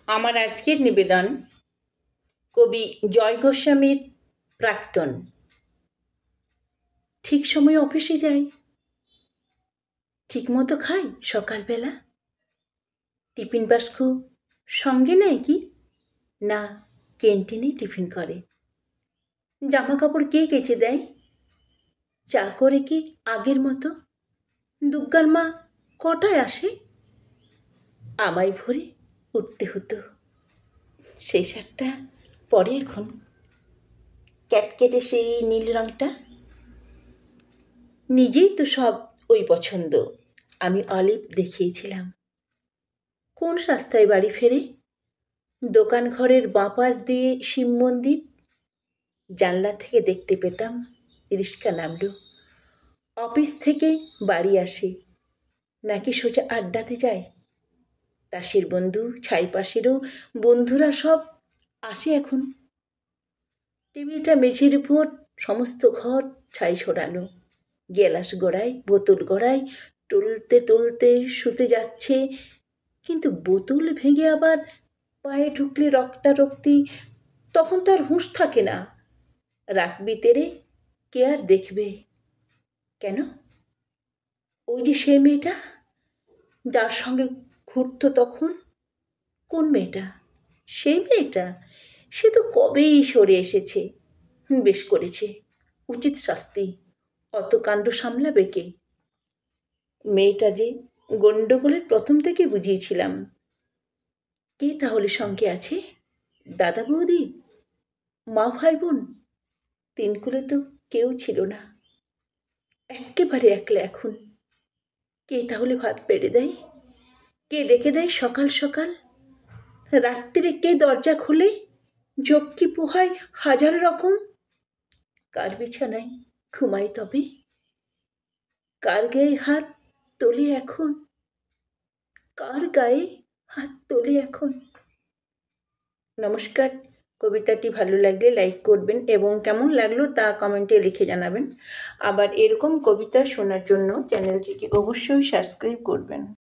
আমার আজকের নিবেদন কবি জয় গোস্বামীর প্রাক্তন। ঠিক সময়ে অফিসে যাই, ঠিক মতো খাই সকালবেলা। টিফিন বাস্ক সঙ্গে নেয় কি না, ক্যান্টিনে টিফিন করে। জামা কাপড় কে কেচে দেয়? চা করে কি আগের মতো? দুগ্গার মা কটায় আসে? আমায় ভোরে উঠতে হতো, সেই শার্টটা পরে এখন ক্যাটকেটে সেই নীল রঙটা। নিজেই তো সব ওই পছন্দ, আমি অলিভ দেখিয়েছিলাম। কোন রাস্তায় বাড়ি ফেরে? দোকান ঘরের বাঁ পাশ দিয়ে শিব মন্দির। জানলা থেকে দেখতে পেতাম রিস্কা নামলো, অফিস থেকে বাড়ি আসে নাকি সোজা আড্ডাতে যায়। তাসের বন্ধু, ছাইপাশেরও বন্ধুরা সব আসে এখন। টেবিলটা মেঝের উপর, সমস্ত ঘর ছাই ছড়ানো। গেলাস গড়ায়, বোতল গড়ায়, টলতে টলতে শুতে যাচ্ছে, কিন্তু বোতল ভেঙে আবার পায়ে ঢুকলে রক্তারক্তি, তখন তো আর হুঁশ থাকে না। রাত বিতেরে কে আর দেখবে? কেন? ওই যে সে মেয়েটা যার সঙ্গে ঘুরতো তখন। কোন মেয়েটা? সেই মেয়েটা? সে তো কবেই সরে এসেছে। বেশ করেছে, উচিত শাস্তি। অত কাণ্ড সামলাবে কে? মেয়েটা যে গণ্ডগোলের প্রথম থেকে বুঝিয়েছিলাম। কে তাহলে সঙ্গে আছে? দাদা বৌদি, মা ভাই বোন? তিনকুলে তো কেউ ছিল না, এক্কেবারে একলা এখন। কে তাহলে ভাত বেড়ে দেয়? কে ডেকে দেয় সকাল সকাল? রাত্রিরে কে দরজা খোলে? যক্ষী পোহায় হাজার রকম। কার বিছানায় ঘুমাই তবে? কার গায়ে হাত তোলে এখন? কার গায়ে হাত তোলে এখন? নমস্কার। কবিতাটি ভালো লাগলে লাইক করবেন এবং কেমন লাগলো তা কমেন্টে লিখে জানাবেন। আবার এরকম কবিতা শোনার জন্য চ্যানেলটিকে অবশ্যই সাবস্ক্রাইব করবেন।